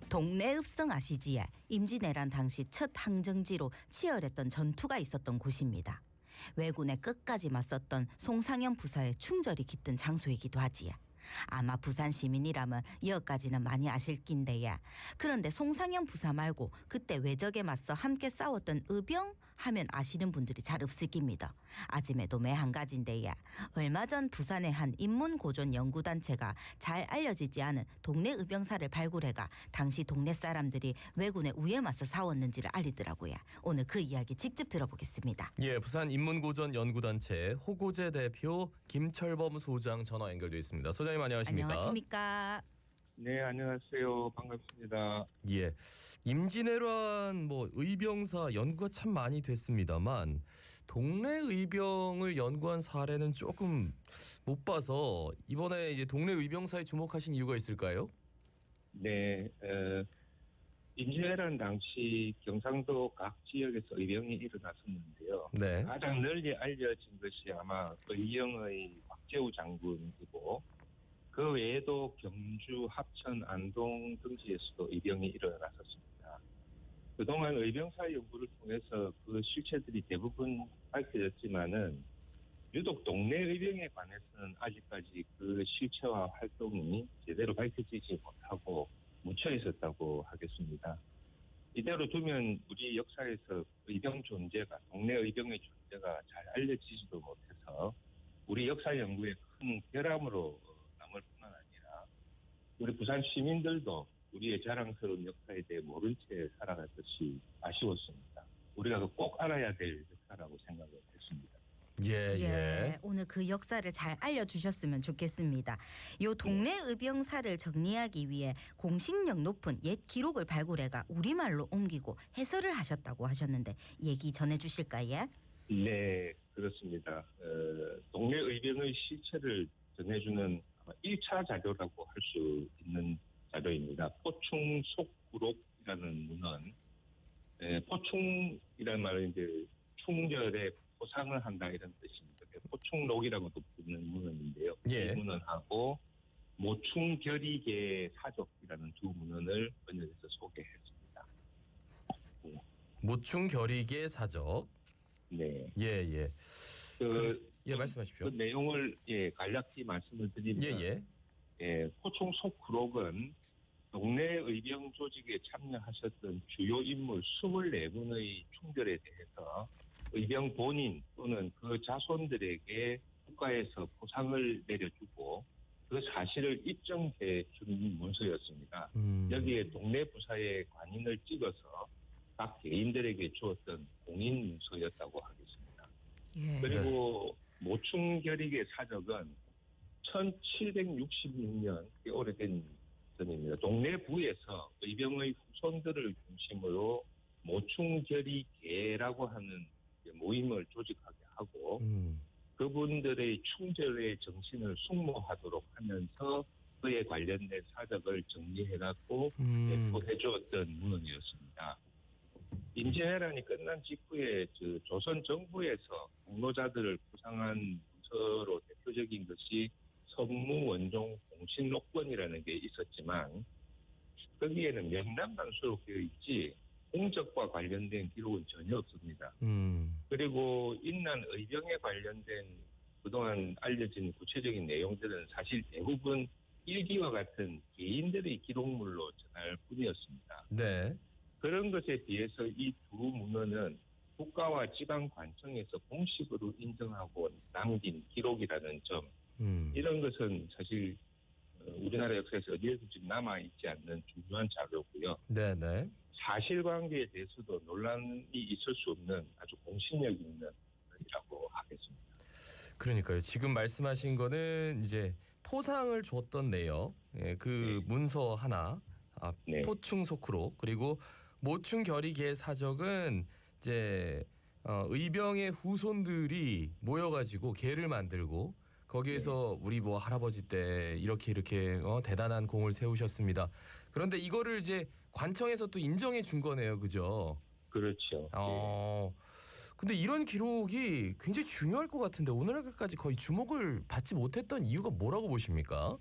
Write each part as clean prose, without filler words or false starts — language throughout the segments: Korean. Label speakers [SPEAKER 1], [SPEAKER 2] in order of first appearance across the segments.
[SPEAKER 1] 동래읍성 아시지에 임진왜란 당시 첫 항정지로 치열했던 전투가 있었던 곳입니다. 왜군에 끝까지 맞섰던 송상현 부사의 충절이 깃든 장소이기도 하지요. 아마 부산 시민이라면 여기까지는 많이 아실 낀데야. 그런데 송상현 부사 말고 그때 외적에 맞서 함께 싸웠던 의병 하면 아시는 분들이 잘 없을 깁니다. 아짐에도 매 한 가지인데야. 얼마 전 부산의 한 인문고전 연구단체가 잘 알려지지 않은 동네 의병사를 발굴해가 당시 동네 사람들이 왜군에 우에 맞서 싸웠는지를 알리더라고요. 오늘 그 이야기 직접 들어보겠습니다.
[SPEAKER 2] 예, 부산 인문고전 연구단체 호고제 대표 김철범 소장 전화 연결돼 있습니다. 소장님 안녕하십니까?
[SPEAKER 1] 안녕하십니까?
[SPEAKER 3] 네, 안녕하세요. 반갑습니다.
[SPEAKER 2] 예, 임진왜란 의병사 연구가 참 많이 됐습니다만 동네 의병을 연구한 사례는 조금 못 봐서 이번에 이제 동네 의병사에 주목하신 이유가 있을까요?
[SPEAKER 3] 네, 임진왜란 당시 경상도 각 지역에서 의병이 일어났었는데요.
[SPEAKER 2] 네.
[SPEAKER 3] 가장 널리 알려진 것이 아마 의령의 곽재우 장군이고 그 외에도 경주, 합천, 안동 등지에서도 의병이 일어났었습니다. 그동안 의병사 연구를 통해서 그 실체들이 대부분 밝혀졌지만은 유독 동네 의병에 관해서는 아직까지 그 실체와 활동이 제대로 밝혀지지 못하고 묻혀 있었다고 하겠습니다. 이대로 두면 우리 역사에서 의병 존재가, 동네 의병의 존재가 잘 알려지지도 못해서 우리 역사 연구에 큰 결함으로 남을 뿐만 아니라 우리 부산 시민들도 우리의 자랑스러운 역사에 대해 모른 채 살아갈 것이 아쉬웠습니다. 우리가 꼭 알아야 될 역사라고 생각을 했습니다.
[SPEAKER 2] 예.
[SPEAKER 1] 오늘 그 역사를 잘 알려주셨으면 좋겠습니다. 요 동네 의병사를 정리하기 위해 공식력 높은 옛 기록을 발굴해가 우리말로 옮기고 해설을 하셨다고 하셨는데 얘기 전해주실까요?
[SPEAKER 3] 네, 그렇습니다. 동네 의병의 실체를 전해주는 1차 자료라고 할 수 있는 자료입니다. 포충 속구록이라는 문헌. 포충이라는 말은 이제 충절에 포상을 한다 이런 뜻입니다. 포충록이라고도 부르는 문헌인데요.
[SPEAKER 2] 예.
[SPEAKER 3] 이 문헌하고 모충결의계 사족이라는 두 문헌을 번역해서 소개했습니다.
[SPEAKER 2] 모충결의계 사적.
[SPEAKER 3] 네.
[SPEAKER 2] 예. 말씀하십시오.
[SPEAKER 3] 그 내용을 간략히 말씀을 드리면 포충 속구록은 동네 의병 조직에 참여하셨던 주요 인물 24분의 충절에 대해서 의병 본인 또는 그 자손들에게 국가에서 포상을 내려주고 그 사실을 입증해 준 문서였습니다. 여기에 동네 부사의 관인을 찍어서 각 개인들에게 주었던 공인 문서였다고 하겠습니다.
[SPEAKER 1] 예.
[SPEAKER 3] 그리고 모충결의계 사적은 1766년 오래된 전입니다. 동네부에서 의병의 후손들을 중심으로 모충결의계라고 하는 모임을 조직하게 하고 그분들의 충절의 정신을 숙모하도록 하면서 그에 관련된 사적을 정리해갖고 배포해주었던 문헌이었습니다. 임진왜란이 끝난 직후에 조선 정부에서 공로자들을 구상한 문서로 대표적인 것이 선무원종 공신록권이라는 게 있었지만 거기에는 명단만 수록되어 있지 공적과 관련된 기록은 전혀 없습니다. 그리고 인난 의병에 관련된 그동안 알려진 구체적인 내용들은 사실 대부분 일기와 같은 개인들의 기록물로 전할 뿐이었습니다.
[SPEAKER 2] 네.
[SPEAKER 3] 그런 것에 비해서 이 두 문헌은 국가와 지방관청에서 공식으로 인정하고 남긴 기록이라는 점, 이런 것은 사실 우리나라 역사에서 어디에도 지금 남아있지 않는 중요한 자료고요.
[SPEAKER 2] 네네.
[SPEAKER 3] 사실관계에 대해서도 논란이 있을 수 없는 아주 공신력 있는 문헌이라고 하겠습니다.
[SPEAKER 2] 그러니까요. 지금 말씀하신 거는 이제 포상을 줬던 내역, 그 문서 하나, 포충 속구록, 그리고 모충결의계 사적은 이제 의병의 후손들이 모여가지고 계를 만들고 거기에서 우리 할아버지 때 이렇게 대단한 공을 세우셨습니다. 그런데 이거를 이제 관청에서 또 인정해 준 거네요, 그죠?
[SPEAKER 3] 그렇죠.
[SPEAKER 2] 근데 이런 기록이 굉장히 중요할 것 같은데 오늘날까지 거의 주목을 받지 못했던 이유가 뭐라고 보십니까?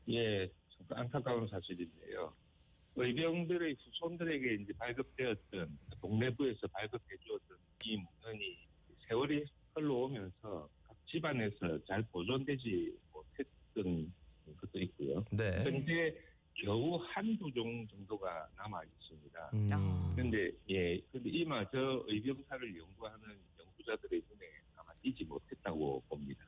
[SPEAKER 3] 예, 안타까운 사실인데요. 의병들의 후손들에게 이제 발급되었던 동래부에서 발급해 주었던 이 문헌이 세월이 흘러오면서 각 집안에서 잘 보존되지 못했던 것도 있고요.
[SPEAKER 2] 네.
[SPEAKER 3] 현재 겨우 한두 종 정도가 남아 있습니다.
[SPEAKER 1] 아.
[SPEAKER 3] 근데 이마저 의병사를 연구하는 연구자들의 눈에 아마 띄지 못했다고 봅니다.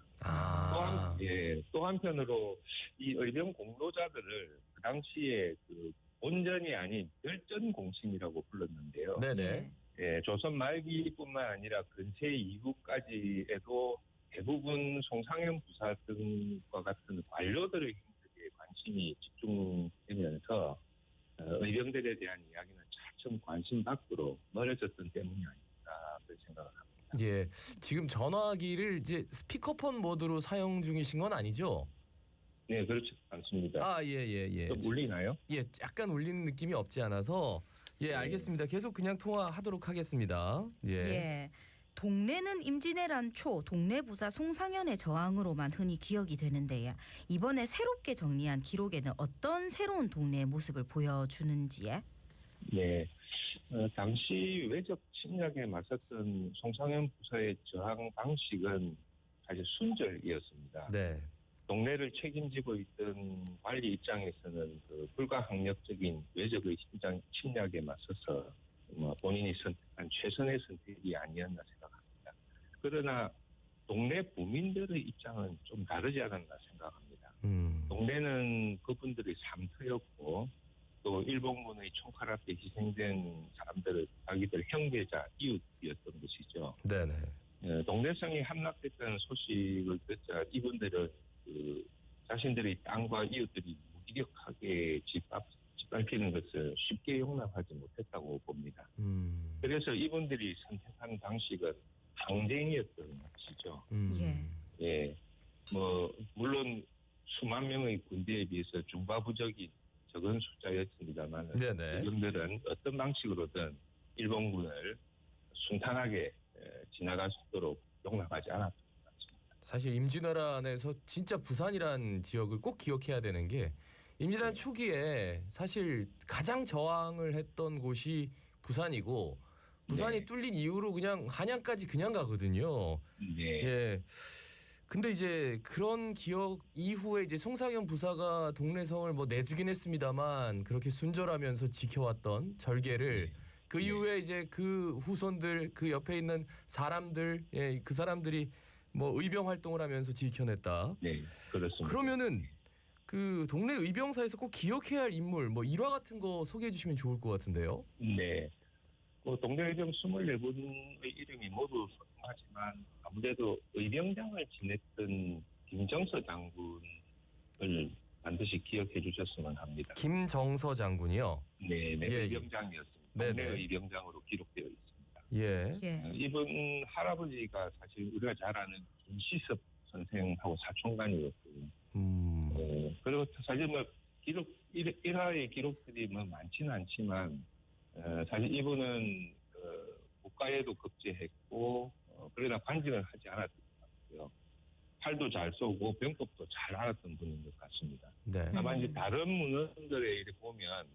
[SPEAKER 3] 또 한편으로 이 의병 공로자들을 그 당시에 그 본전이 아닌 별전 공신이라고 불렀는데요.
[SPEAKER 2] 네네.
[SPEAKER 3] 예, 조선 말기뿐만 아니라 근세 이후까지에도 대부분 송상현 부사 등과 같은 관료들의 행적에 관심이 집중되면서 의병들에 대한 이야기는 차츰 관심 밖으로 멀어졌던 때문이 아닐까 그렇게 생각을 합니다.
[SPEAKER 2] 예, 지금 전화기를 이제 스피커폰 모드로 사용 중이신 건 아니죠?
[SPEAKER 3] 네, 그렇지 않습니다.
[SPEAKER 2] 예.
[SPEAKER 3] 좀 울리나요?
[SPEAKER 2] 예, 약간 울리는 느낌이 없지 않아서 예, 알겠습니다. 계속 그냥 통화하도록 하겠습니다. 예.
[SPEAKER 1] 예. 동래는 임진왜란 초 동래부사 송상현의 저항으로만 흔히 기억이 되는데요. 이번에 새롭게 정리한 기록에는 어떤 새로운 동래의 모습을 보여주는지에?
[SPEAKER 3] 네. 당시 외적 침략에 맞섰던 송상현 부사의 저항 방식은 사실 순절이었습니다.
[SPEAKER 2] 네.
[SPEAKER 3] 동래를 책임지고 있던 관리 입장에서는 그 불가항력적인 외적의 침략에 맞서서 본인이 선택한 최선의 선택이 아니었나 생각합니다. 그러나 동래 부민들의 입장은 좀 다르지 않았나 생각합니다. 동래는 그분들의 삶터였고 또 일본군의 총칼 앞에 희생된 사람들을 자기들 형제자, 이웃이었던 것이죠.
[SPEAKER 2] 네네.
[SPEAKER 3] 동래성이 함락됐다는 소식을 듣자 이분들은 그 자신들의 땅과 이웃들이 무기력하게 짓밟히는 것을 쉽게 용납하지 못했다고 봅니다. 그래서 이분들이 선택한 방식은 항쟁이었던 것이죠. 예, 물론 수만 명의 군대에 비해서 중과부적인 적은 숫자였습니다만 이분들은 어떤 방식으로든 일본군을 순탄하게 지나갈 수 있도록 용납하지 않았던 것 같습니다.
[SPEAKER 2] 사실 임진왜란에서 진짜 부산이란 지역을 꼭 기억해야 되는 게 임진왜란 초기에 사실 가장 저항을 했던 곳이 부산이고 부산이 뚫린 이후로 그냥 한양까지 그냥 가거든요.
[SPEAKER 3] 네.
[SPEAKER 2] 예. 근데 이제 그런 기억 이후에 이제 송상현 부사가 동래성을 뭐 내주긴 했습니다만 그렇게 순절하면서 지켜왔던 절개를 그 이후에 이제 그 후손들 그 옆에 있는 사람들 그 사람들이 뭐 의병 활동을 하면서 지켜냈다.
[SPEAKER 3] 네, 그렇습니다.
[SPEAKER 2] 그러면은 그 동래 의병사에서 꼭 기억해야 할 인물 뭐 일화 같은 거 소개해 주시면 좋을 것 같은데요.
[SPEAKER 3] 네. 동래 의병 24분의 이름이 모두 소중하지만 아무래도 의병장을 지냈던 김정서 장군을 반드시 기억해 주셨으면 합니다.
[SPEAKER 2] 김정서 장군이요?
[SPEAKER 3] 네, 의병장이었습니다. 동래 의병장으로 기록되어 있습니다.
[SPEAKER 2] 예.
[SPEAKER 3] 이분 할아버지가 사실 우리가 잘 아는 김시섭 선생하고 사촌간이었고요. 그리고 사실 일화의 기록들이 많지는 않지만 사실 이분은 국가에도 급제했고 그러나 관직을 하지 않았던 것 같고요. 팔도 잘 쏘고 병법도 잘 알았던 분인 것 같습니다.
[SPEAKER 2] 네.
[SPEAKER 3] 다만 이제 다른 문헌들에 보면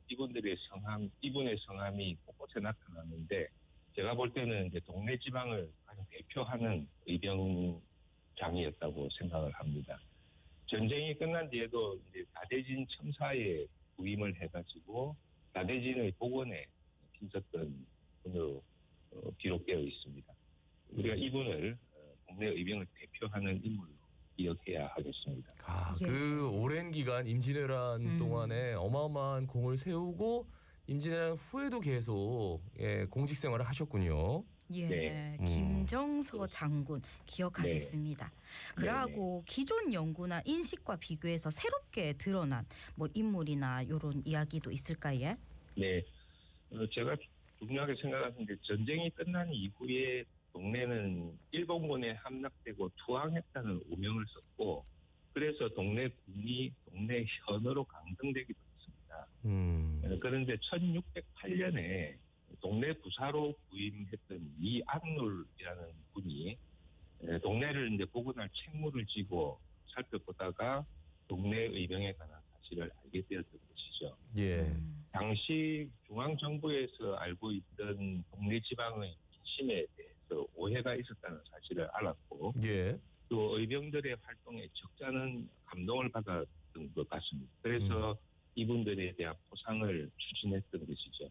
[SPEAKER 3] 이분의 성함이 곳곳에 나타나는데 제가 볼 때는 이제 동래 지방을 가장 대표하는 의병장이었다고 생각을 합니다. 전쟁이 끝난 뒤에도 이제 나대진 첨사에 부임을 해가지고 나대진의 복원에 있었던 분으로 기록되어 있습니다. 우리가 이분을 동래 의병을 대표하는 인물로 기억해야 하겠습니다.
[SPEAKER 2] 그 오랜 기간 임진왜란 동안에 어마어마한 공을 세우고 임진왜란 후에도 계속 공직 생활을 하셨군요.
[SPEAKER 1] 예, 김정서 장군 기억하겠습니다. 그러고 기존 연구나 인식과 비교해서 새롭게 드러난 뭐 인물이나 이런 이야기도 있을까요?
[SPEAKER 3] 네, 제가 중요하게 생각하는 게 전쟁이 끝난 이후에 동래는 일본군에 함락되고 투항했다는 오명을 썼고 그래서 동래군이 동래현으로 강등되기도 했습니다. 그런데 1608년에 동래 부사로 부임했던 이안룰이라는 분이 동래를 이제 복원할 책무를 지고 살펴보다가 동래 의병에 관한 사실을 알게 되었던 것이죠.
[SPEAKER 2] 예.
[SPEAKER 3] 당시 당시 중앙정부에서 알고 있던 동네 지방의 민심에 대해서 오해가 있었다는 사실을 알았고
[SPEAKER 2] 예.
[SPEAKER 3] 또 의병들의 활동에 적잖은 감동을 받았던 것 같습니다. 그래서 이분들에 대한 포상을 추진했던 것이죠.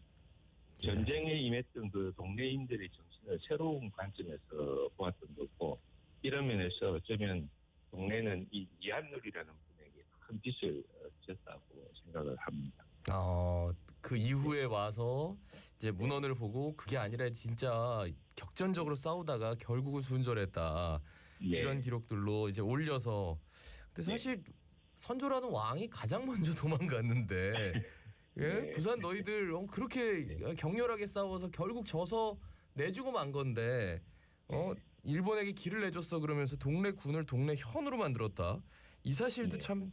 [SPEAKER 2] 예.
[SPEAKER 3] 전쟁에 임했던 그 동네인들의 정신을 새로운 관점에서 보았던 거고 이런 면에서 어쩌면 동네는 이 이한누리라는 분에게 큰 빚을 졌다고 생각을 합니다.
[SPEAKER 2] 그 이후에 와서 이제 문헌을 보고 그게 아니라 진짜 격전적으로 싸우다가 결국은 순절했다.
[SPEAKER 3] 네.
[SPEAKER 2] 이런 기록들로 이제 올려서 근데 사실 선조라는 왕이 가장 먼저 도망갔는데 예?
[SPEAKER 3] 네.
[SPEAKER 2] 부산 너희들 그렇게 격렬하게 싸워서 결국 져서 내주고 만 건데 일본에게 길을 내줬어 그러면서 동네 군을 동네 현으로 만들었다. 이 사실도 참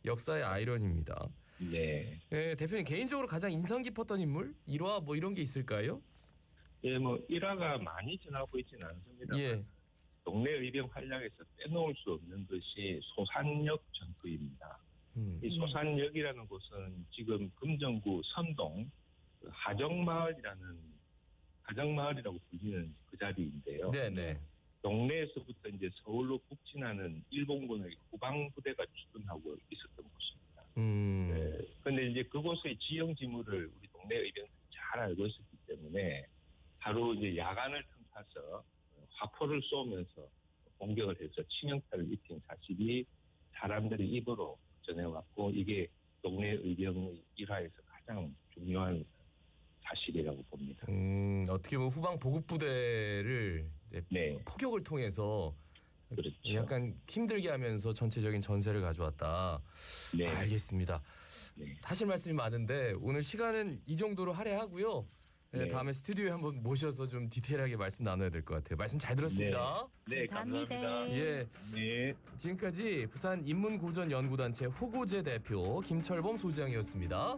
[SPEAKER 2] 역사의 아이러니입니다.
[SPEAKER 3] 네.
[SPEAKER 2] 예, 대표님 개인적으로 가장 인상 깊었던 인물, 일화 뭐 이런 게 있을까요?
[SPEAKER 3] 예, 뭐 일화가 많이 지나고 있지는 않습니다.
[SPEAKER 2] 예.
[SPEAKER 3] 동네 의병 활약에서 빼놓을 수 없는 것이 소산역 전투입니다. 이 소산역이라는 곳은 지금 금정구 선동 하정마을이라고 불리는 그 자리인데요.
[SPEAKER 2] 네네.
[SPEAKER 3] 동네에서부터 이제 서울로 북진하는 일본군의 후방 부대가 출근하고 있었던 곳입니다. 그런데 이제 그곳의 지형 지물을 우리 동네 의병들이 잘 알고 있었기 때문에 하루 이제 야간을 틈타서 화포를 쏘면서 공격을 해서 치명타를 입힌 사실이 사람들의 입으로 전해왔고 이게 동네 의병의 일화에서 가장 중요한 사실이라고 봅니다.
[SPEAKER 2] 어떻게 보면 후방 보급 부대를 포격을 통해서
[SPEAKER 3] 그렇죠.
[SPEAKER 2] 약간 힘들게 하면서 전체적인 전세를 가져왔다.
[SPEAKER 3] 네.
[SPEAKER 2] 알겠습니다.
[SPEAKER 3] 네.
[SPEAKER 2] 하실 말씀이 많은데 오늘 시간은 이 정도로 할애하고요. 네, 다음에 스튜디오에 한번 모셔서 좀 디테일하게 말씀 나눠야 될 것 같아요. 말씀 잘 들었습니다.
[SPEAKER 3] 네,
[SPEAKER 1] 감사합니다.
[SPEAKER 3] 감사합니다.
[SPEAKER 2] 예,
[SPEAKER 3] 네.
[SPEAKER 2] 지금까지 부산 인문고전연구단체 호고제 대표 김철범 소장이었습니다.